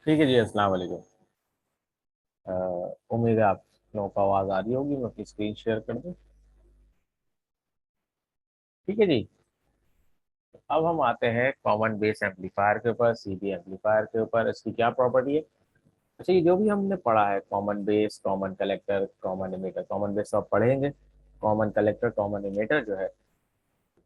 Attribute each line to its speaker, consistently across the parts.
Speaker 1: ठीक है जी, अस्सलाम वालेकुम। अ, उम्मीद है आप लोगों को आवाज़ आ रही होगी। मैं अपनी स्क्रीन शेयर कर दूं। ठीक है जी। अब हम आते हैं कॉमन बेस एम्पलीफायर के ऊपर, सीबी एम्पलीफायर के ऊपर। इसकी क्या प्रॉपर्टी है? अच्छा, ये जो भी हमने पढ़ा है, common base, common collector, common emitter. Common base तो आप पढ़ेंगे। कॉमन कलेक्टर, कॉमन इमीटर जो है,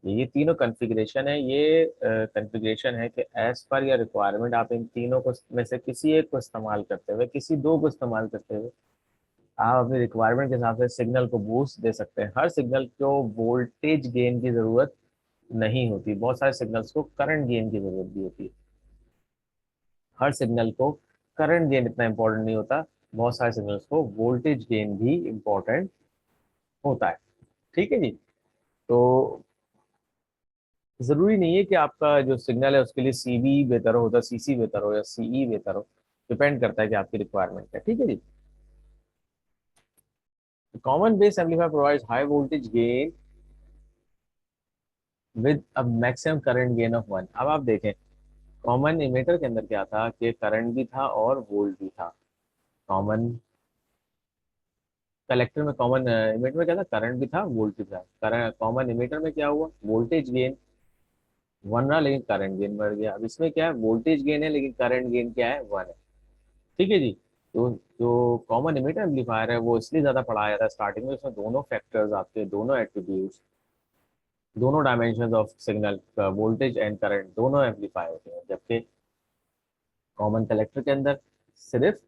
Speaker 1: ये तीनों कॉन्फ़िगरेशन है। ये कॉन्फ़िगरेशन है कि एज पर या रिक्वायरमेंट आप इन तीनों को में से किसी एक को इस्तेमाल करते हुए, किसी दो को इस्तेमाल करते हुए आप अपनी रिक्वायरमेंट के हिसाब से सिग्नल को बूस्ट दे सकते हैं। हर सिग्नल को वोल्टेज गेन की जरूरत नहीं होती, बहुत सारे सिग्नल्स को करंट गेन की जरूरत भी होती है। हर सिग्नल को करंट गेन इतना इंपॉर्टेंट नहीं होता, बहुत सारे सिग्नल्स को वोल्टेज गेन भी इंपॉर्टेंट होता है। ठीक है जी। तो जरूरी नहीं है कि आपका जो सिग्नल है उसके लिए सीबी बेहतर हो, होता सीसी बेहतर हो या सीई बेहतर हो। डिपेंड करता है कि आपकी रिक्वायरमेंट क्या है। ठीक है जी। Common base amplifier provides high voltage gain with a maximum current gain of 1। अब आप देखें, कॉमन इमीटर के अंदर क्या था कि करंट भी था और वोल्ट भी था। कॉमन कलेक्टर में, कॉमन इमीटर में क्या था? करंट भी था, वोल्ट भी था। करंट कॉमन इमीटर में क्या हुआ? वोल्टेज गेन 1 रहा, लेकिन करंट गेन बढ़ गया। अब इसमें क्या है? वोल्टेज गेन है लेकिन करंट गेन क्या है? 1 है। ठीक है जी। तो जो कॉमन इमीटर एम्पलीफायर है वो इसलिए ज्यादा पढ़ाया जाता है स्टार्टिंग में। उसमें दोनों फैक्टर्स आपके, दोनों एट्रीब्यूट्स, दोनों dimension of signal, voltage and current, दोनों एम्पलीफाई होते हैं। जबकि कॉमन कलेक्टर के अंदर सिर्फ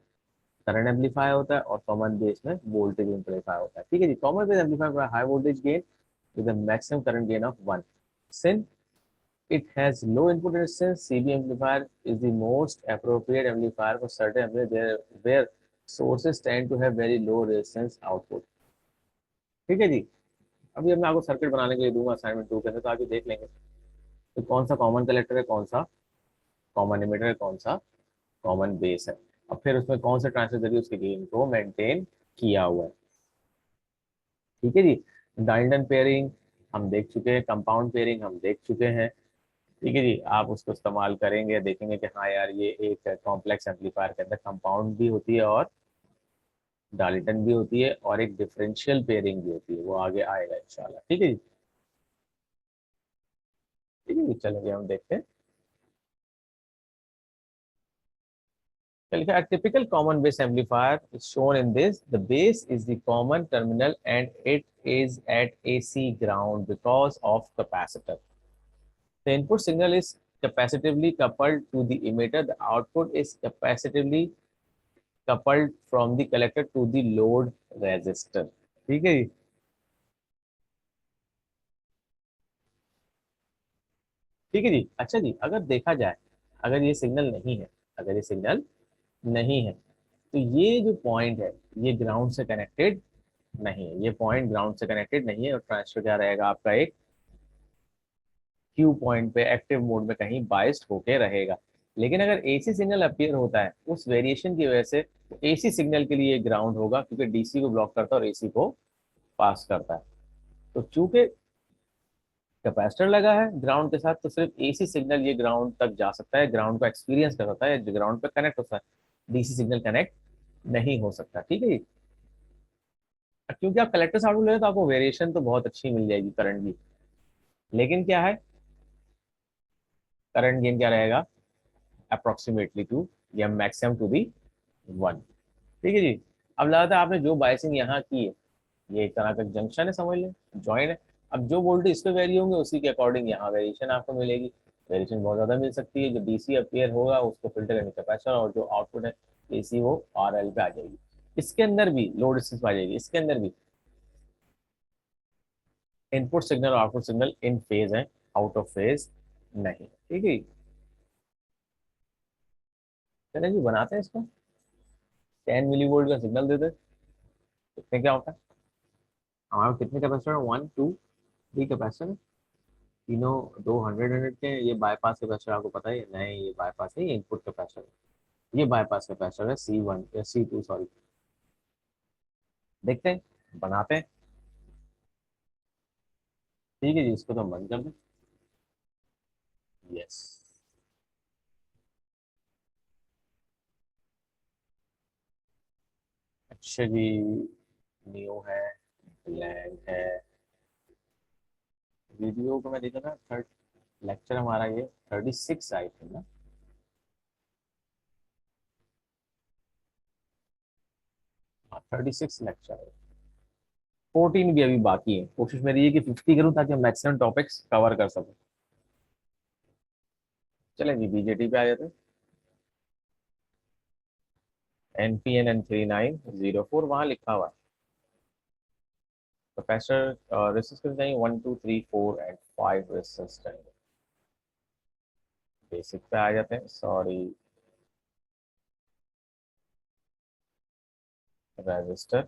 Speaker 1: करंट एम्पलीफाई होता है और कॉमन बेस में वोल्टेज एम्पलीफाई होता है। ठीक है जी। Common base amplify high voltage gain with a maximum current gain of 1. Since it has low input resistance, CB amplifier is the most appropriate amplifier for certain amplifiers where sources tend to have very low resistance output. ठीक है जी। अभी मैं आपको circuit बनाने के लिए दूंगा assignment 2 के अंदर, तो आगे देख लेंगे तो कौन सा कॉमन कलेक्टर है, कौन सा कॉमन इमीटर है, कौन सा कॉमन बेस है। अब फिर उसमें कौन से ट्रांजिस्टर जरिए उसके गेन को मेंटेन किया हुआ है। ठीक है जी। डाल्टन पेयरिंग हम देख चुके हैं, कंपाउंड पेयरिंग हम देख चुके हैं। ठीक है जी। आप उसको इस्तेमाल करेंगे, देखेंगे कि हाँ यार, ये एक कॉम्प्लेक्स एम्पलीफायर के अंदर कंपाउंड भी होती है और डाल्टन भी होती है और एक डिफरेंशियल पेयरिंग भी होती है। वो आगे आएगा इंशाल्लाह। ठीक है जी। ठीक है जी, चलेंगे हम देखते हैं। चलिए, a typical common base amplifier is shown in this. The base is the common terminal and it is at AC ground because of capacitor. The input signal is capacitively coupled to the emitter. The output is capacitively coupled from the collector to the load resistor. ठीक है जी। ठीक है जी। अच्छा जी, अगर देखा जाए, अगर ये सिग्नल नहीं है, अगर ये सिग्नल नहीं है, तो ये जो पॉइंट है ये ग्राउंड से कनेक्टेड नहीं है। ये पॉइंट ग्राउंड से कनेक्टेड नहीं है और ट्रांजिस्टर क्या रहेगा आपका? एक क्यू पॉइंट पे एक्टिव मोड में कहीं बाइस्ड होके रहेगा। लेकिन अगर एसी सिग्नल अपीयर होता है, उस वेरिएशन की वजह से एसी सिग्नल के लिए ग्राउंड होगा, क्योंकि डीसी को ब्लॉक करता है और एसी को पास करता है। तो चूंकि कैपेसिटर लगा है ग्राउंड के साथ, तो सिर्फ एसी सिग्नल ये ग्राउंड तक जा सकता है, ग्राउंड को एक्सपीरियंस कर सकता है, जो ग्राउंड पे कनेक्ट होता है। डीसी सिग्नल कनेक्ट नहीं हो सकता। ठीक है जी। क्योंकि आप कलेक्टर से आउटपुट ले रहे हो तो आपको वेरिएशन तो बहुत अच्छी मिल जाएगी करंट की। लेकिन क्या है, करंट गेन क्या रहेगा? अप्रोक्सीमेटली टू या मैक्सिमम टू दी 1। ठीक है जी। अब लगातार आपने जो बायसिंग यहाँ की है, ये एक तरह का जंक्शन है, समझ लें, जॉइन है। अब जो वोल्टेज इस पे वेरी होंगे उसी के अकॉर्डिंग यहाँ वेरिएशन आपको मिलेगी। वेरिएशन बहुत ज्यादा मिल सकती है। जो डीसी अपीयर होगा उसको फिल्टर करने कैपेसिटर, और जो आउटपुट है एसी, वो आरएल पे आ जाएगी। इसके अंदर भी लोड रेजिस्टेंस आ जाएगी। इसके अंदर भी इनपुट सिग्नल और आउटपुट सिग्नल इन फेज है, आउट ऑफ फेज नहीं। ठीक है। चलिए जी, बनाते हैं इसको। 10 मिली वोल्ट का सिग्नल देते हैं, कितने क्या होता है। हमारे पास कितने कैपेसिटर है? 1 2 3 कैपेसिटर। तीनों दो 100 100 के हैं। ये बाईपास कैपेसिटर आपको पता है? नहीं, ये बाईपास नहीं, इनपुट कैपेसिटर है। ये बाईपास कैपेसिटर है, C1 या C2 सॉरी। देखते हैं, बनाते हैं। ठीक है जी, इसको तो हम बंद कर दें। यस। जी, न्यू है, ब्लैंक है। वीडियो को मैं देखा ना, थर्ड लेक्चर हमारा ये 36 आई थी ना। 36 लेक्चर है। 14 भी अभी बाकी है। कोशिश मेरी है कि 50 करूं ताकि मैक्सिमम टॉपिक्स कवर कर सकूं। चलें जी, बीजेटी पे आ जाते हैं। NPN N3904 वहां लिखा हुआ है। कैपेसिटर रेसिस्टेंस चाहिए, 1 2 3 4 एंड 5 रेसिस्टेंस चाहिए। बेसिक पे आ जाते हैं, सॉरी। रजिस्टर।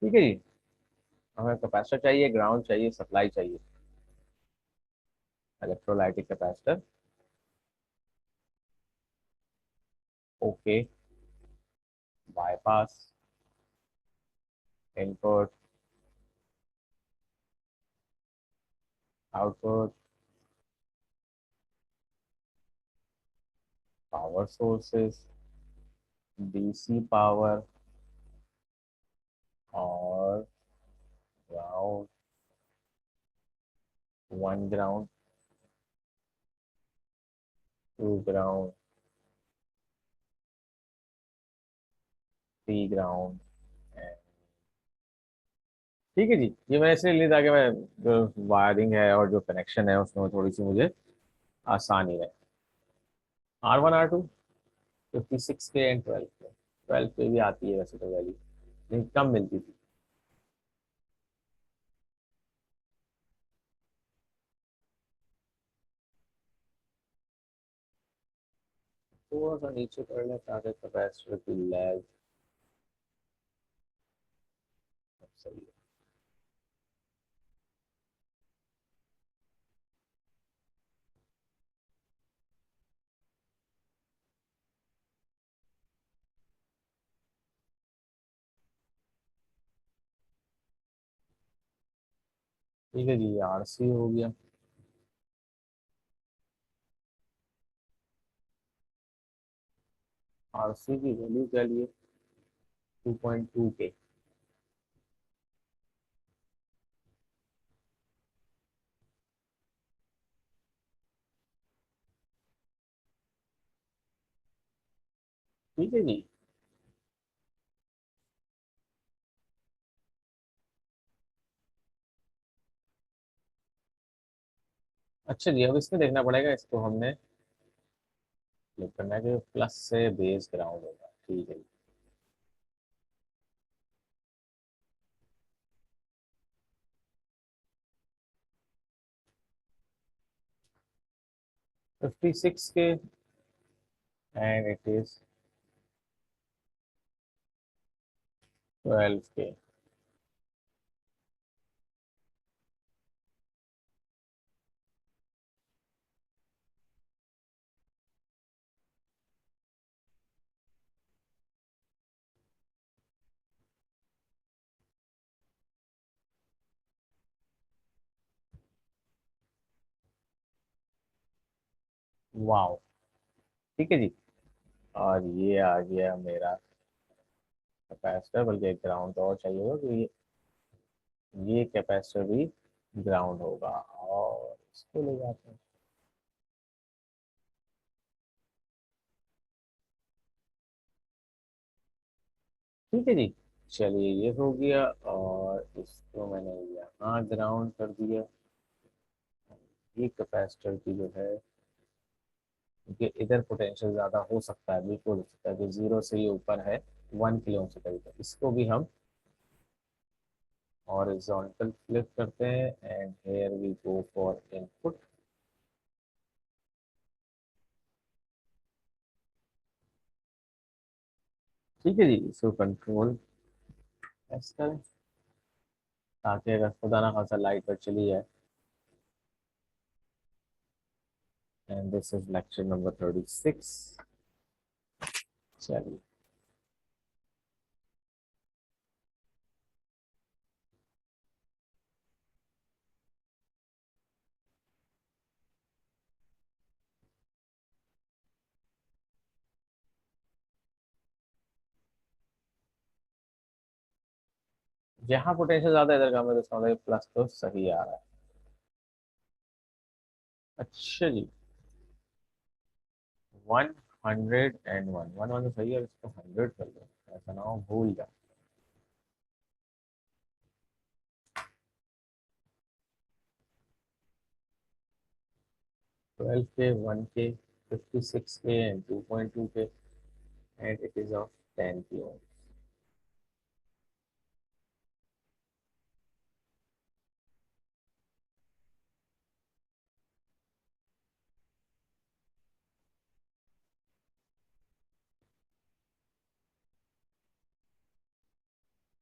Speaker 1: ठीक है जी। हमें कैपेसिटर चाहिए, ग्राउंड चाहिए, सप्लाई चाहिए। Electrolytic capacitor. Okay. Bypass. Input. Output. Power sources. DC power. और ground. One ground. Two ground. Three ground. ठीक है जी। ये मैं इसलिए लिया ताकि मैं जो वायरिंग है और जो कनेक्शन है उसमें थोड़ी सी मुझे आसानी रहे। R1 R2। 56 के एंड 12 के। 12 पे भी आती है वैसे तो वैल्यू, लेकिन कम मिलती थी। थोड़ा सा नीचे कर लें ताकि कैपेसिटर की लैग सही है। ठीक है जी, RC हो गया। RC की वैल्यू क्या लिए? 2.2 के। ठीक है जी। अच्छा जी, अब इसमें देखना पड़ेगा, इसको हमने क्लिक करना है कि प्लस से बेस ग्राउंड होगा। ठीक है। 56 के एंड इट इज 12 के। वाओ। ठीक है जी। और ये आ गया मेरा कैपेसिटर, बल्कि एक ग्राउंड और चाहिए होगा, तो ये कैपेसिटर भी ग्राउंड होगा। और इसको ले जाते हैं। ठीक है जी। चलिए, ये हो गया और इसको मैंने यहाँ ग्राउंड कर दिया। ये कैपेसिटर की जो है, क्योंकि इधर पोटेंशियल ज़्यादा हो सकता है, बिल्कुल हो सकता है, जो जीरो से ये ऊपर है 1 किलो से करीब, इसको भी हम हॉरिजॉन्टल फ्लिप करते हैं and here we go for input. ठीक है जी। इसको कंट्रोल एस करें ताकि अगर खुदा ना खासा लाइट पर चली जाए। And this is lecture number 36। चलिए, जहाँ पोटेंशियल ज्यादा है, इधर का मैं तो समझ प्लस तो सही आ रहा है। अच्छा जी, 101, वन वन तो सही है, इसको 100 कर लो, ऐसा ना हो भूल जाओ। 12 के, 1 के, 56 के एंड 2.2 के, एंड इट इज ऑफ 10 की।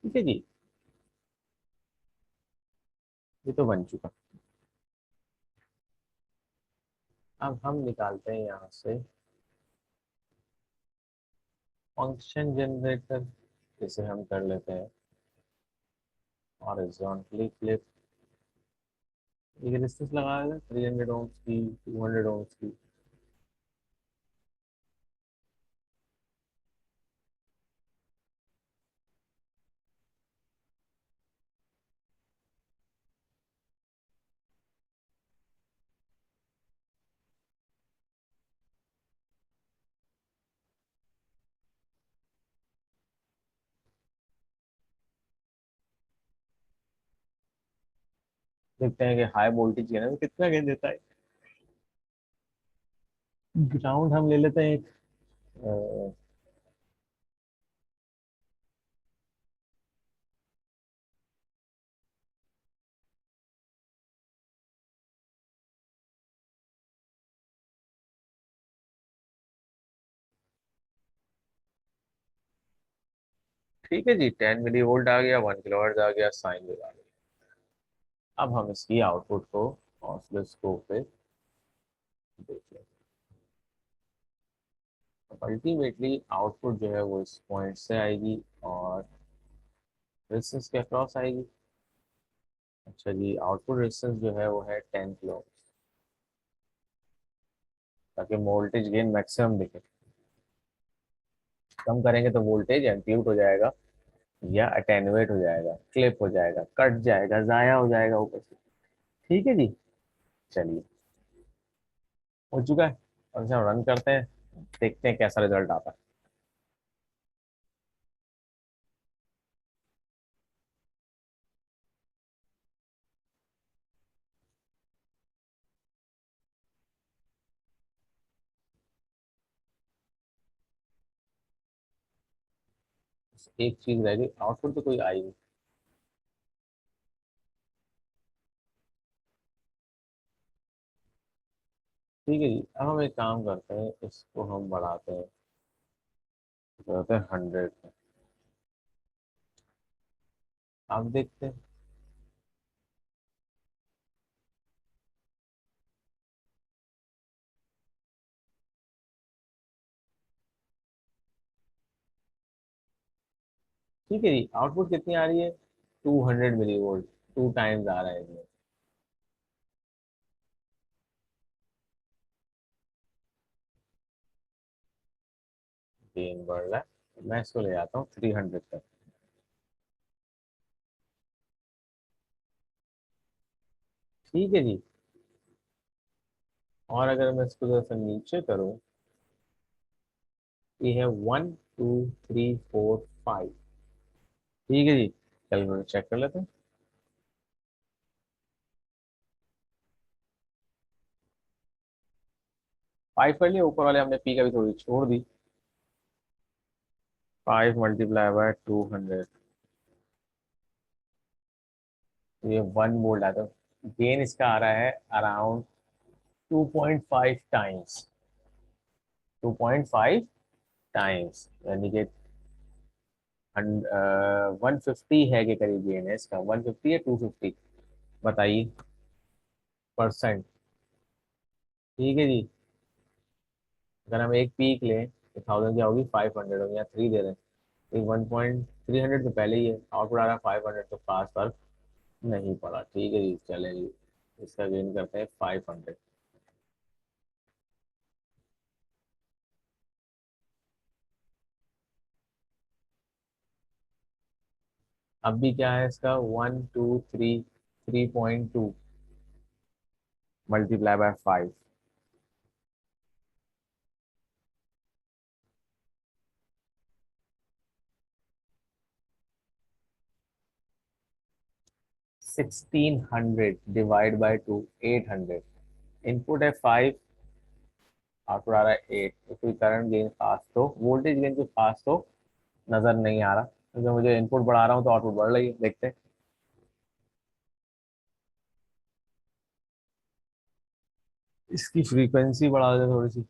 Speaker 1: ठीक है जी, ये तो बन चुका। अब हम निकालते हैं यहाँ से फंक्शन जनरेटर, जिसे हम कर लेते हैं हॉरिजॉन्टली फ्लिप। एक रेजिस्टेंस लगाएगा 300 ओम्स की, 200 ओम्स की। देखते हैं कि हाई वोल्टेज है ना तो कितना गेन देता है। ग्राउंड हम ले लेते हैं एक, ठीक है जी, 10 मिली वोल्ट आ गया, 1 किलोहर्ट्ज आ गया, साइन वेव आ गया। अब हम इसकी आउटपुट को ऑसिलोस्कोप पे देख लेते हैं। अल्टीमेटली आउटपुट जो है वो इस पॉइंट से आएगी और रेजिस्टेंस के अक्रॉस आएगी। अच्छा जी, आउटपुट रेजिस्टेंस जो है वो है 10 किलो, ताकि वोल्टेज गेन मैक्सिमम दिखे। कम करेंगे तो वोल्टेज एम्प्लीट्यूड हो जाएगा, या अटेनुएट हो जाएगा, क्लिप हो जाएगा, कट जाएगा, जाया हो जाएगा ऊपर से। ठीक है जी, चलिए, हो चुका है। और इसे हम रन करते हैं, देखते हैं कैसा रिजल्ट आता है। एक चीज रह गई, आउटपुट तो कोई आई नहीं। ठीक है जी, अब हम एक काम करते हैं, इसको हम बढ़ाते हैं, करते हैं 100 पे। अब देखते हैं। ठीक है जी, आउटपुट कितनी आ रही है, 200 मिली वोल्ट, 2 टाइम्स आ रहा है इसमें। गेन बढ़ रहा है, मैं इसको ले जाता हूँ 300 तक। ठीक है जी, और अगर मैं इसको थोड़ा सा नीचे करूँ, ये है 1 2 3 4 5। ठीक है जी, कैलकुलेटर चेक कर लेते हैं। 5 कर लिया, ऊपर वाले हमने पी का भी थोड़ी छोड़ दी। 5 × 200, ये 1 वोल्ट आता है। गेन इसका आ रहा है अराउंड 2.5 टाइम्स, 2.5 टाइम्स, यानी कि 150 है के करीब गेन है इसका, 150 या 250, बताइए परसेंट। ठीक है जी, अगर हम एक पीक लें 1000 क्या होगी, 500 होगी, या 3 दे रहे हैं, 1.300 तो पहले ही है, आउटपुट आ रहा है 500, तो खास फर्क नहीं पड़ा। ठीक है जी, चलें जी, इसका गेन करते हैं 500। अब भी क्या है इसका, 1 2 3, 3.2 multiply by 5, 1600 divide by 2, 800। Input है 5, आउटपुट आ रहा है 8, तो कोई करंट गेन खास तो, वोल्टेज गेन कुछ खास तो नजर नहीं आ रहा, क्योंकि मुझे इनपुट बढ़ा रहा हूँ तो आउटपुट बढ़ रही है, देखते हैं। इसकी फ्रीक्वेंसी बढ़ा दे थोड़ी सी।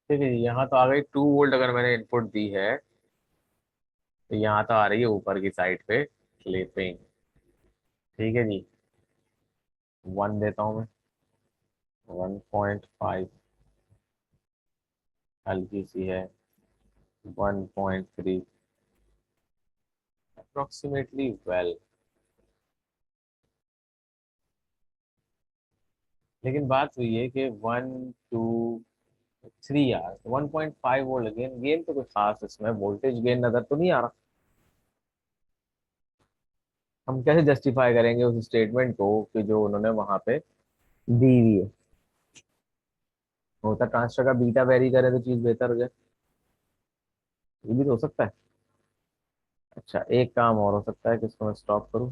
Speaker 1: ठीक है जी, यहाँ तो आ गई 2 वोल्ट, अगर मैंने इनपुट दी है तो यहाँ तो आ रही है ऊपर की साइड पे क्लिपिंग। ठीक है जी, 1 देता हूँ मैं, 1.5 हल्की सी है, 1.3 अप्रोक्सीमेटली वेल। लेकिन बात हुई है कि 1 2 3 यार, 1.5 वोल्ट गेन, गेन तो कुछ खास इसमें वोल्टेज गेन नजर तो नहीं आ रहा। हम कैसे जस्टिफाई करेंगे उस स्टेटमेंट को कि जो उन्होंने वहां पे दी हुई है। होता ट्रांसफर का बीटा वेरी करे तो चीज बेहतर हो जाए, ये भी तो हो सकता है। अच्छा, एक काम और हो सकता है कि इसको मैं स्टॉप करूं।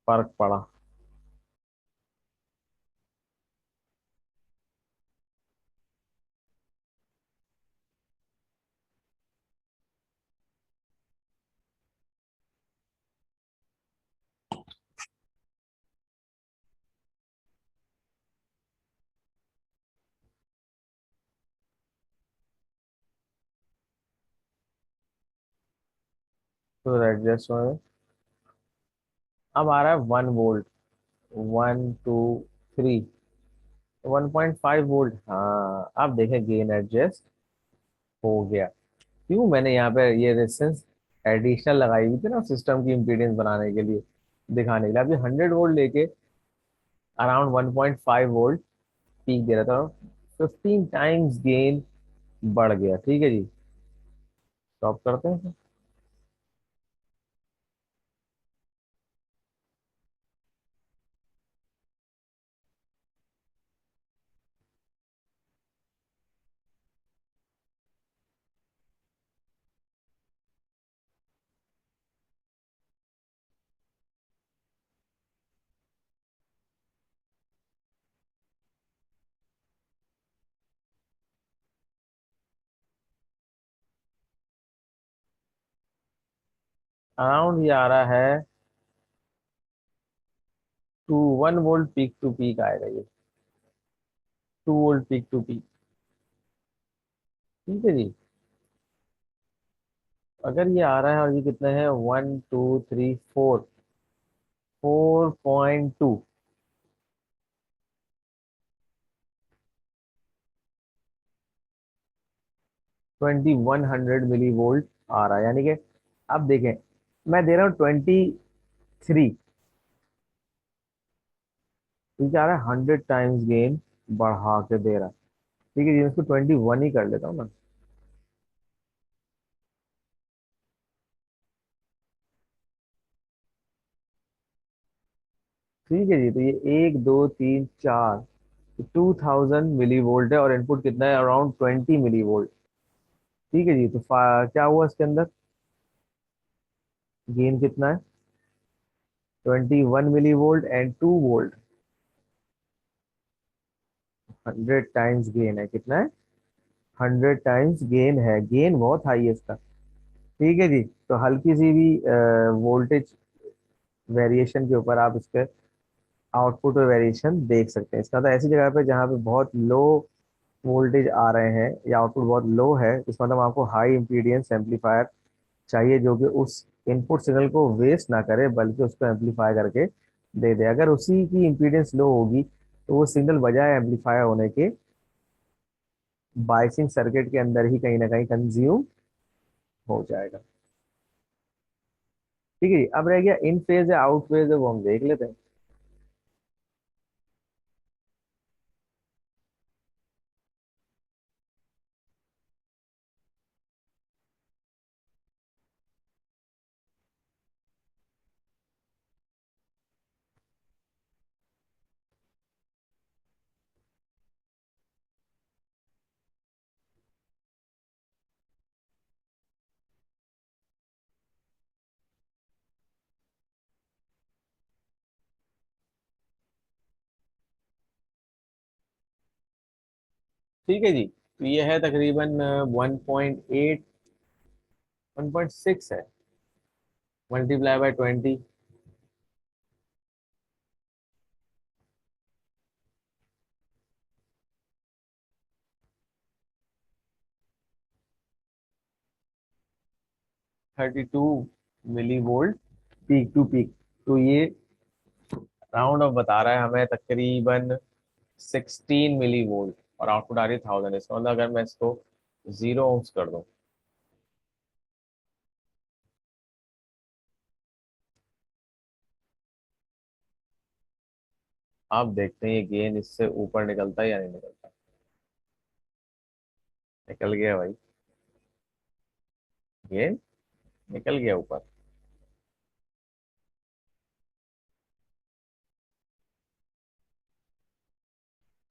Speaker 1: फर्क पड़ा। तो एडजस्ट में अब आ रहा है 1 वोल्ट, 1 2 3, 1.5 वोल्ट। हाँ, अब देखें गेन एडजस्ट हो गया। क्यों मैंने यहाँ पे ये रेजिस्टेंस एडिशनल लगाई हुई थी ना, सिस्टम की इम्पीडेंस बनाने के लिए, दिखाने के लिए। अभी 100 वोल्ट लेके अराउंड 1.5 वोल्ट पीक दे रहा था, 15 टाइम्स गेन बढ़ गया। ठीक है जी, स्टॉप करते हैं। अराउंड ये आ रहा है 1 वोल्ट पीक टू पीक आएगा ये, 2 वोल्ट पीक टू पीक। ठीक है जी, अगर ये आ रहा है और ये कितना है, 1 2 3 4, 4.2, 2100 मिली वोल्ट आ रहा है, यानी कि अब देखें, मैं दे रहा हूँ 23, ठीक आ रहा है 100 टाइम्स गेन बढ़ा के दे रहा है। ठीक है जी, मैं इसको 21 ही कर लेता हूँ ना। ठीक है जी, तो ये 1 2 3 4, 2000 मिली वोल्ट है, और इनपुट कितना है, अराउंड 20 मिली वोल्ट। ठीक है जी, तो क्या हुआ इसके अंदर, गेन कितना है, 21 millivolt and 2 volt, 100 times gain है, कितना है, 100 टाइम्स गेन है, गेन बहुत हाई है इसका। ठीक है जी, तो हल्की सी भी वोल्टेज वेरिएशन के ऊपर आप इसके आउटपुट में वेरिएशन देख सकते हैं। इसका मतलब ऐसी जगह पे जहाँ पे बहुत लो वोल्टेज आ रहे हैं या आउटपुट बहुत लो है, इस मतलब आपको हाई इम्पीडियंस एम्पलीफायर चाहिए जो कि उस इनपुट सिग्नल को वेस्ट ना करे बल्कि उसको एम्पलीफाई करके दे दे। अगर उसी की इम्पीडेंस लो होगी तो वो सिग्नल बजाय एम्पलीफाई होने के बायसिंग सर्किट के अंदर ही कहीं ना कहीं कंज्यूम हो जाएगा। ठीक है जी, अब रह गया इन फेज या आउट फेज है, वो हम देख लेते हैं। ठीक है जी, तो ये है तकरीबन 1.8, 1.6 है, multiply by 20, 32 millivolt peak to peak. तो ये राउंड ऑफ बता रहा है हमें तकरीबन 16 मिली वोल्ट, और आउटपुट आ रही है 1000। इसका मतलब अगर मैं इसको 0 ohms कर दूं, आप देखते हैं ये गेन इससे ऊपर निकलता है या नहीं निकलता। निकल गया भाई, गेन निकल गया ऊपर।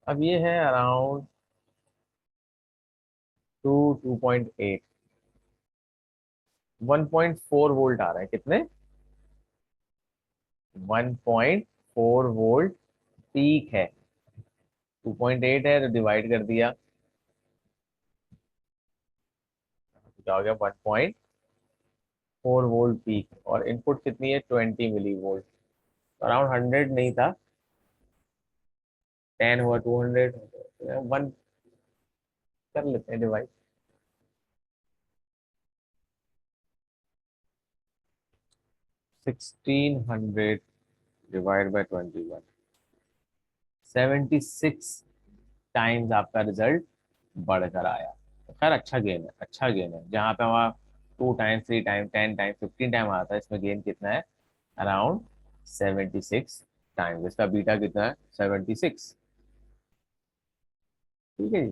Speaker 1: अब ये है अराउंड 2.8, 1.4 वोल्ट आ रहा है। कितने? 1.4 वोल्ट पीक है। 2.8 है तो डिवाइड कर दिया, तो क्या हो गया? 1.4 वोल्ट पीक, और इनपुट कितनी है? 20 मिली वोल्ट। अराउंड 100 नहीं था, 10 हुआ, 200, 1 कर लेते हैं डिवाइड। 1600 डिवाइड बाई 21, 76 टाइम्स आपका रिजल्ट बढ़कर आया। तो खैर अच्छा गेन है, अच्छा गेन है। जहाँ पे हमारा 2 टाइम्स, 3 टाइम, 10 टाइम, 15 टाइम आता है, इसमें गेन कितना है? Around 76 times. इसका बीटा कितना है? 76। ठीक है जी,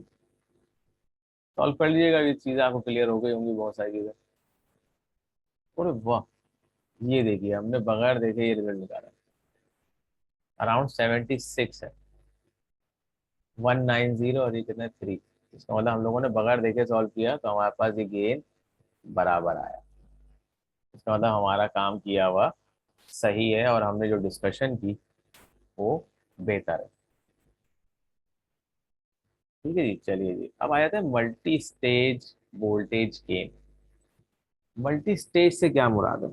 Speaker 1: सॉल्व कर लीजिएगा, ये चीज़ें आपको क्लियर हो गई होंगी, बहुत सारी चीज़ें। अरे वाह, ये देखिए हमने बगैर देखे ये रिजल्ट निकाला। अराउंड 76 है, 190, और ये कितना है? 3। इसका मतलब हम लोगों ने बगैर देखे सॉल्व किया तो हमारे पास ये गेन बराबर आया। इसका मतलब हमारा काम किया हुआ सही है, और हमने जो डिस्कशन की वो बेहतर है। ठीक है जी, चलिए जी, अब आ जाते हैं multi stage voltage gain. Multi stage से क्या मुराद है?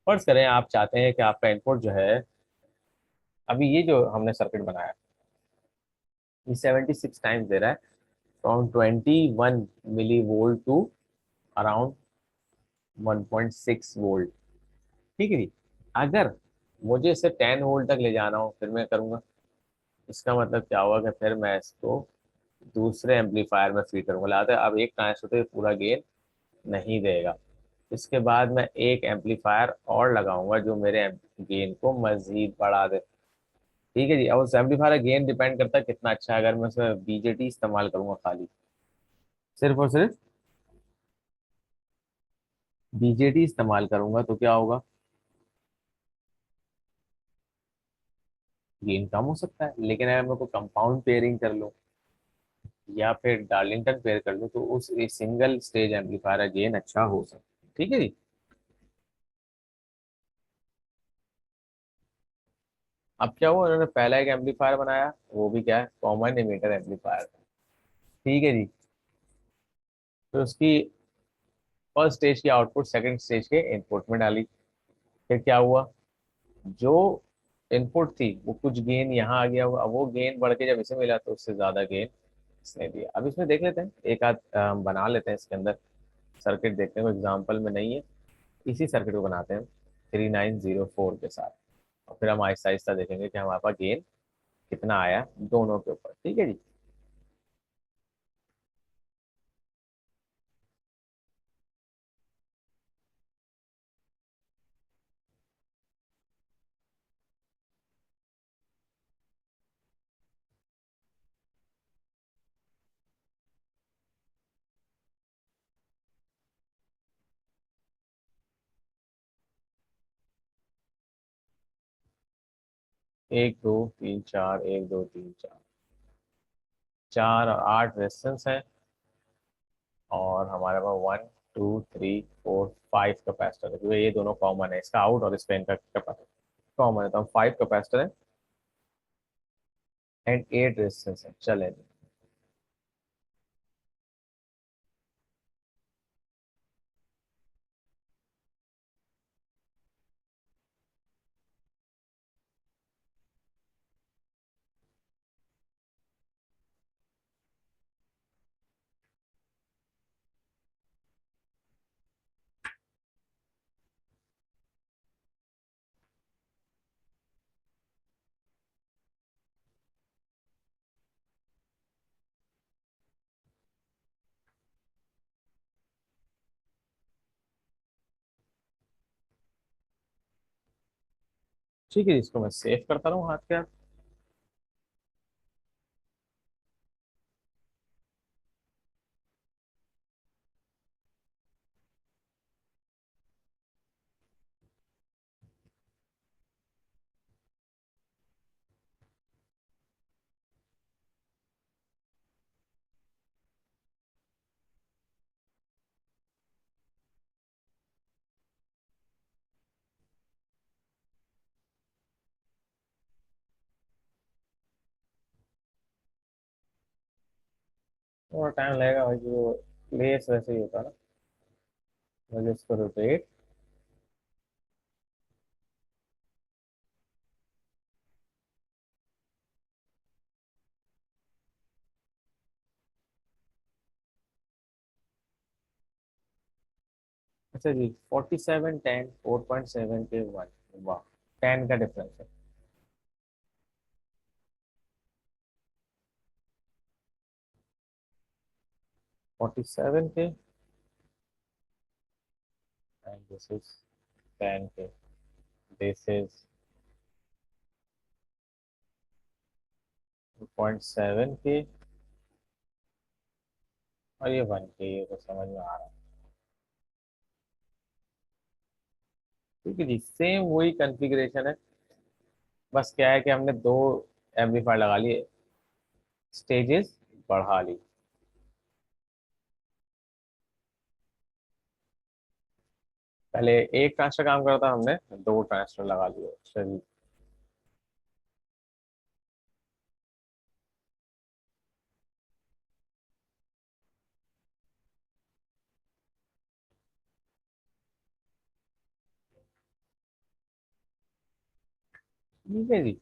Speaker 1: फर्ज करें आप चाहते हैं कि आपका इनपुट जो है, अभी ये जो हमने सर्किट बनाया, ये 76 टाइम्स दे रहा है, from 21 millivolt to around 1.6 volt. ठीक है जी, अगर मुझे इसे 10 वोल्ट तक ले जाना हो, फिर मैं करूंगा। इसका मतलब क्या हुआ कि फिर मैं इसको दूसरे एम्पलीफायर में फीड करूंगा। लाते अब एक ट्रांजिस्टर तो पूरा गेन नहीं देगा। इसके बाद मैं एक एम्पलीफायर और लगाऊंगा जो मेरे गेन को मजीद बढ़ा दे। ठीक है जी, अब उस एम्पलीफायर का गेन डिपेंड करता है कितना अच्छा है। अगर मैं उसमें बीजेटी इस्तेमाल करूंगा, खाली सिर्फ और सिर्फ बीजेटी इस्तेमाल करूंगा, तो क्या होगा? गेन कम हो सकता है। लेकिन अगर मैं कोई कंपाउंड पेयरिंग कर लूँ या फिर डार्लिंगटन पेयर कर लूँ, तो उस सिंगल स्टेज एम्पलीफायर का गेन अच्छा हो सकता है। ठीक है जी। अब क्या हुआ, उन्होंने पहला एक एम्पलीफायर बनाया, वो भी क्या है, कॉमन एमिटर एम्पलीफायर। ठीक है जी। तो उसकी फर्स्ट स्टेज की आउटपुट सेकंड स्टेज के इनपुट में डाली। फिर क्या हुआ, जो इनपुट थी वो कुछ गेन यहाँ आ गया हुआ, अब वो गेन बढ़ के जब इसे मिला तो उससे ज्यादा गेन इसने दिया। अब इसमें देख लेते हैं, एक आध बना लेते हैं इसके अंदर सर्किट, देखते हैं, एग्जाम्पल में नहीं है, इसी सर्किट को बनाते हैं 3904 के साथ। और फिर हम आहिस्ता आहिस्ता देखेंगे कि हमारे पास गेन कितना आया दोनों के ऊपर। ठीक है जी। एक दो तीन चार, एक दो तीन चार, चार और आठ रेजिस्टेंस है, और हमारे पास one two three four five capacitor है, क्योंकि ये दोनों कॉमन है, इसका आउट और इसका इनका कैपेसिटर कॉमन है, तो हम फाइव कैपेसिटर है एंड एट रेजिस्टेंस है। चले। ठीक है, इसको मैं सेव करता रहूँ हाथ के हाथ। थोड़ा टाइम लगेगा भाई, जो प्लेस वैसे ही होता है ना। मुझे इसको रोटेट। अच्छा जी, 47 10 4.7 के वन, वाह, 10 का डिफरेंस है। 47 के एंड दिस इज 10 के, दिस इज 2.7 के, और ये वन के, ये तो समझ में आ रहा है। ठीक है जी, सेम वही कॉन्फ़िगरेशन है, बस क्या है कि हमने दो एम्पलीफायर लगा लिए, स्टेजेस बढ़ा ली। पहले एक ट्रांजिस्टर काम करता, हमने दो ट्रांजिस्टर लगा लिए। चलिए। ठीक है जी।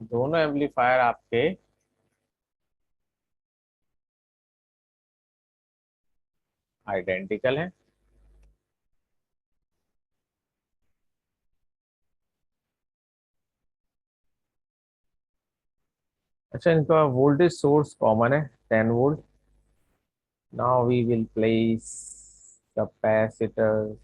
Speaker 1: दोनों एम्पलीफायर आपके आइडेंटिकल हैं, अच्छा, इनका वोल्टेज सोर्स कॉमन है, 10 volt. Now we will place capacitor.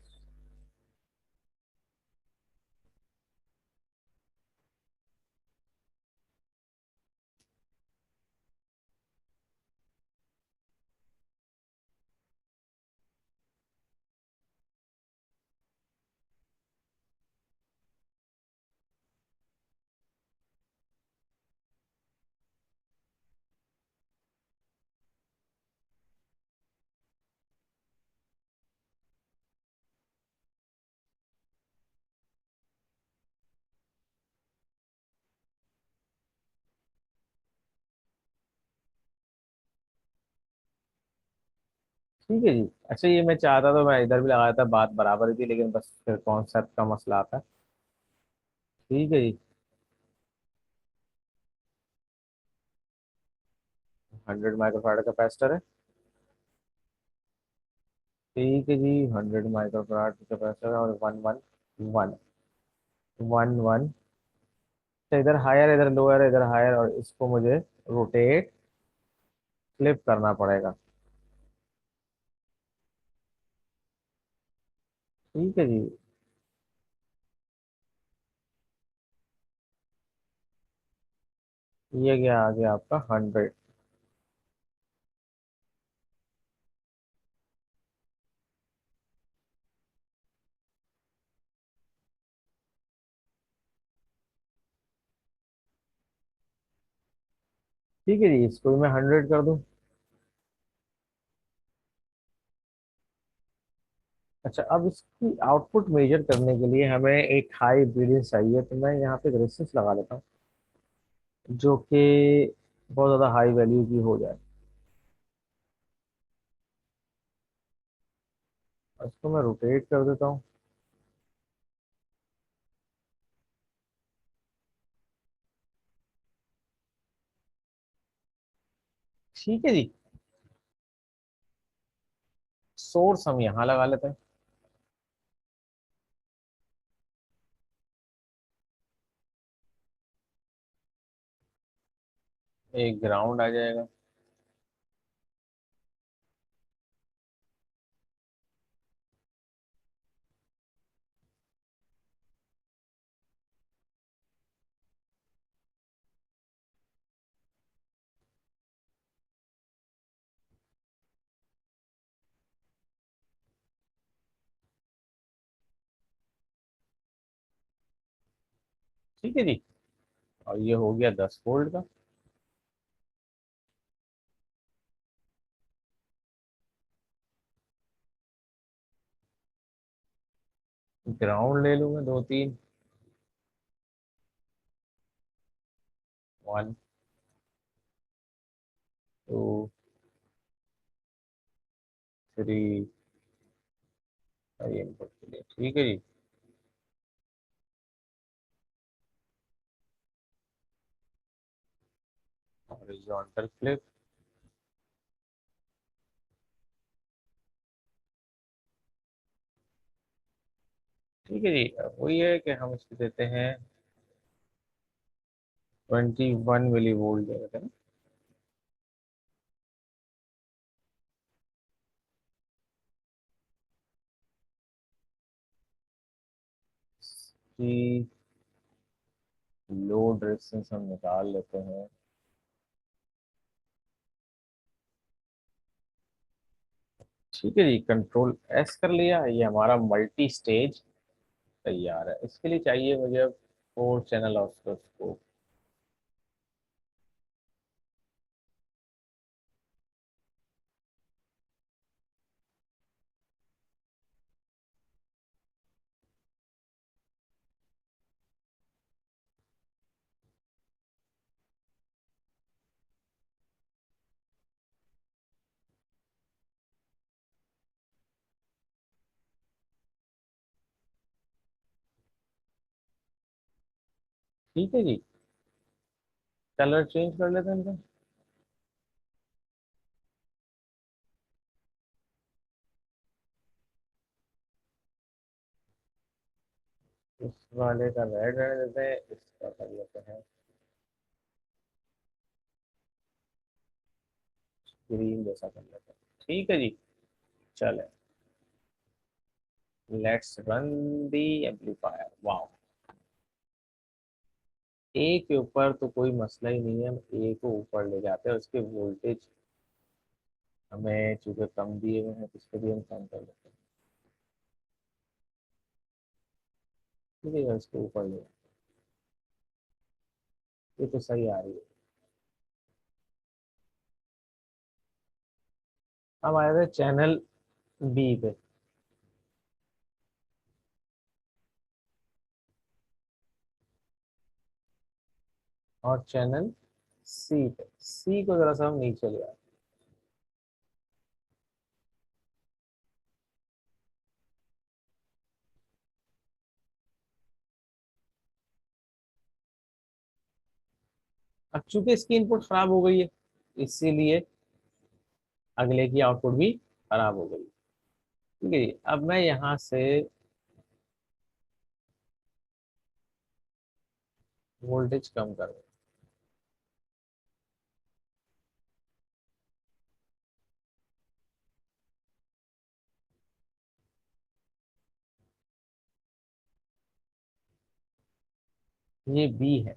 Speaker 1: ठीक है जी। अच्छा, ये मैं चाहता तो मैं इधर भी लगाया था, बात बराबर ही थी, लेकिन बस फिर कॉन्सेप्ट का मसला आता है। ठीक है जी। 100 माइक्रोफारेड कैपेसिटर है। ठीक है जी, 100 माइक्रोफारेड कैपेसिटर और one one one one one. तो इधर हायर, इधर लोअर, इधर हायर, और इसको मुझे रोटेट, फ्लिप करना पड़ेगा। ठीक है जी। ये गया आ गया आपका 100। ठीक है जी, इसको भी मैं 100 कर दूं। अच्छा, अब इसकी आउटपुट मेजर करने के लिए हमें एक हाई इम्पीडेंस चाहिए, तो मैं यहाँ पे रेजिस्टेंस लगा लेता हूँ, जो कि बहुत ज़्यादा हाई वैल्यू की हो जाए। और इसको मैं रोटेट कर देता हूँ। ठीक है जी। सोर्स हम यहाँ लगा लेते हैं। एक ग्राउंड आ जाएगा। ठीक है जी। और ये हो गया 10 वोल्ट का। ग्राउंड ले लूंगा, दो तीन। 1 2 3। इनपुट के लिए ठीक है जी। Horizontal flip. ठीक है जी। अब वही है कि हम इसको देते हैं 21 मिली वोल्ट दे देते हैं। कि लोड रेजिस्टेंस हम निकाल लेते हैं। ठीक है जी, कंट्रोल एस कर लिया, ये हमारा मल्टी स्टेज तैयार है। इसके लिए चाहिए मुझे 4 चैनल ऑसिलोस्कोप। ठीक है जी। कलर चेंज कर लेते हैं इनका। इस वाले का रेड रहने देते हैं, इसका कर लेते हैं ग्रीन जैसा कर लेते हैं, ठीक है जी। चले, let's run the amplifier. Wow, A के ऊपर तो कोई मसला ही नहीं है, हम ए को ऊपर ले जाते हैं, उसके वोल्टेज हमें चूंकि कम दिए हुए हैं तो इसको भी हम कम कर देते हैं, ठीक है, इसको ऊपर ले, ये तो सही आ रही है। अब आए थे चैनल बी पे, और चैनल सी पे, सी को जरा सा हम नीचे ले आए। अब चूंकि इसकी इनपुट खराब हो गई है, इसीलिए अगले की आउटपुट भी खराब हो गई, ठीक है जी। अब मैं यहाँ से वोल्टेज कम कर दूं, ये बी है।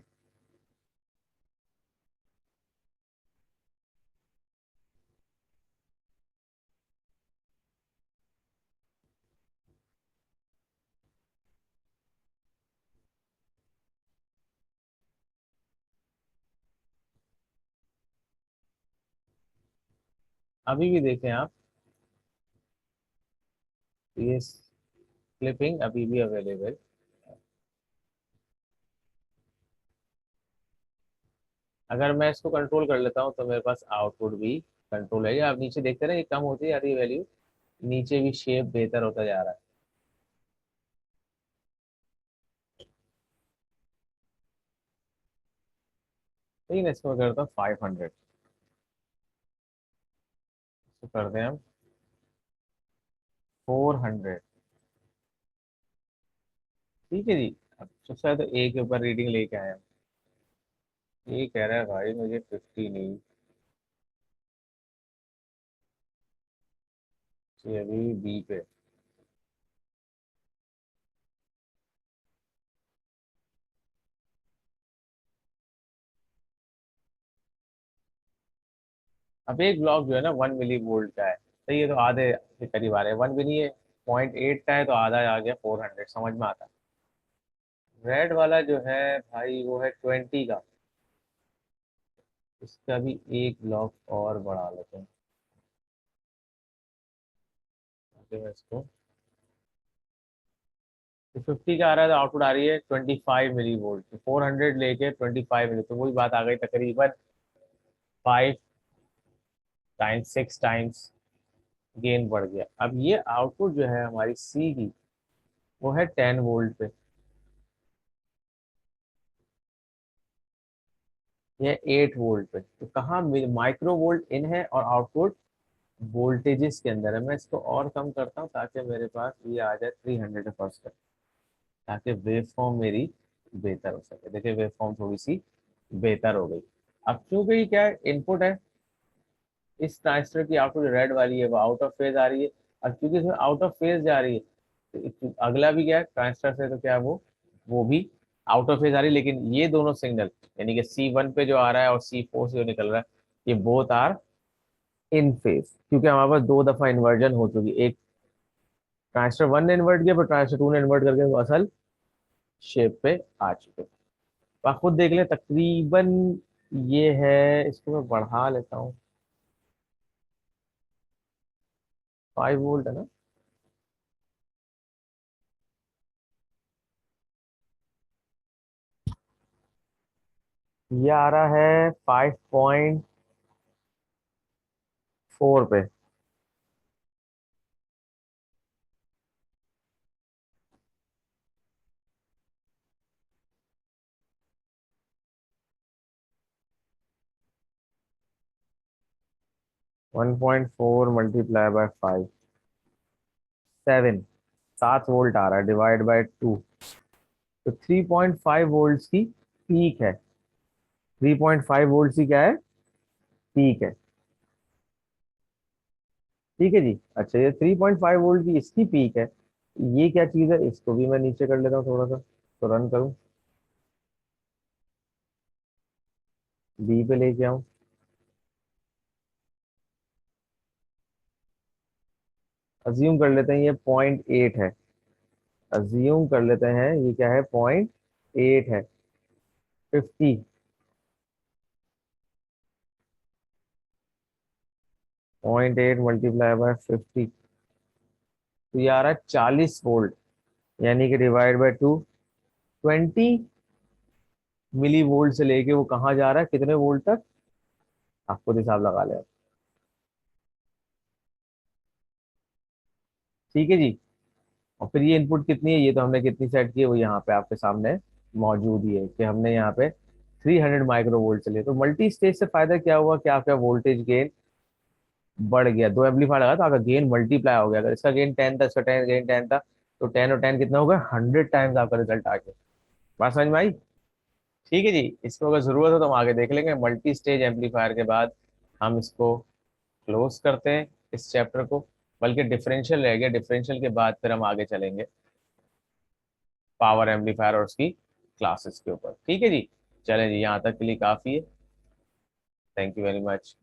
Speaker 1: अभी भी देखें आप, ये क्लिपिंग अभी भी अवेलेबल। अगर मैं इसको कंट्रोल कर लेता हूँ तो मेरे पास आउटपुट भी कंट्रोल है। आप नीचे देखते रहे, ये कम होती जा रही है वैल्यू, नीचे भी शेप बेहतर होता जा रहा है। ठीक है, इसको करता हूँ 500, इसको कर दें हम 400, ठीक है जी। अब सबसे पहले तो ए के ऊपर रीडिंग लेके आए हम, ये कह रहा है भाई मुझे 50 नहीं चाहिए, अभी बी पे। अब एक ब्लॉक जो है ना 1 मिली वोल्ट का है, तो ये तो आधे के करीब आ रहे हैं, 1 भी नहीं है, 0.8 का है, तो आधा आ गया 400, समझ में आता है। रेड वाला जो है भाई वो है 20 का, इसका भी एक ब्लॉक और बढ़ा लेते हैं, ताकि मैं इसको, 50 का आ रहा है तो आउटपुट आ रही है 25 मिली वोल्ट, 400 लेके 25 मिली, तो वही बात आ गई, तकरीबन 5 टाइम्स 6 टाइम्स गेन बढ़ गया। अब ये आउटपुट जो है हमारी सी की, वो है 10 वोल्ट पे, ये 8 वोल्ट पे, तो कहाँ माइक्रो वोल्ट इन है और आउटपुट वोल्टेजेस के अंदर है। मैं इसको और कम करता हूँ ताकि मेरे पास ये आ जाए 300 ताकि वेव फॉर्म मेरी बेहतर हो सके। देखिए वेव फॉर्म थोड़ी सी बेहतर हो गई। अब चूंकि ये क्या है, इनपुट है, इस ट्रांजिस्टर की आउटपुट रेड वाली है वो आउट ऑफ फेज आ रही है, और क्योंकि इसमें आउट ऑफ फेज जा रही है, तो अगला भी क्या है ट्रांजिस्टर से, तो क्या है वो भी आउट ऑफ फेज आ रही है। लेकिन ये दोनों सिग्नल, यानी कि C1 पे जो आ रहा है और C4 से जो निकल रहा है, ये बोथ आर इन फेज, क्योंकि हमारे पास दो दफा इन्वर्जन हो चुकी, एक ट्रांजिस्टर 1 ने इन्वर्ट किया, फिर ट्रांजिस्टर 2 ने इन्वर्ट करके वो असल शेप पे आ चुके। तो आप खुद देख लें, तकरीबन ये है, इसको मैं बढ़ा लेता हूँ, 5 वोल्ट है ना, ये आ रहा है 5.4 पे। 1.4 मल्टीप्लाई बाय 5, 7 वोल्ट आ रहा है, डिवाइड बाय 2, तो 3.5 वोल्ट की पीक है। 3.5 वोल्ट की क्या है, पीक है। ठीक है जी। अच्छा, ये 3.5 वोल्ट की इसकी पीक है। ये क्या चीज है, इसको भी मैं नीचे कर लेता हूँ थोड़ा सा, तो रन करूँ, बी पे लेके आऊँ। अज्यूम कर लेते हैं ये 0.8 है। अज्यूम कर लेते हैं ये क्या है, 0.8 है। 50, 0.8 मल्टीप्लाई बाय 50, तो ये आ रहा है 40 वोल्ट। यानी कि डिवाइड बाय 2, 20 मिली वोल्ट से लेके वो कहाँ जा रहा है, कितने वोल्ट तक, आप खुद हिसाब लगा ले। ठीक है जी। और फिर ये इनपुट कितनी है, ये तो हमने कितनी सेट की है वो यहाँ पे आपके सामने मौजूद ही है कि हमने यहाँ पे 300 माइक्रो वोल्ट चले। तो मल्टी स्टेज से फायदा क्या हुआ कि आपका वोल्टेज गेन बढ़ गया, दो एम्पलीफायर लगा तो आपका गेन मल्टीप्लाई हो गया। अगर इसका गेन 10 था, इसका 10 गेन 10 था, तो 10 और 10 कितना होगा, 100 टाइम्स आपका रिजल्ट आ गया। बात समझ में आई? ठीक है जी। इसको अगर जरूरत हो तो हम आगे देख लेंगे मल्टी स्टेज एम्पलीफायर के बाद। हम इसको क्लोज करते हैं इस चैप्टर को, बल्कि डिफरेंशियल रह गया, डिफरेंशियल के बाद फिर हम आगे चलेंगे पावर एम्पलीफायर और उसकी क्लासेस के ऊपर। ठीक है जी। चलें जी, यहाँ तक के लिए काफ़ी है। Thank you very much.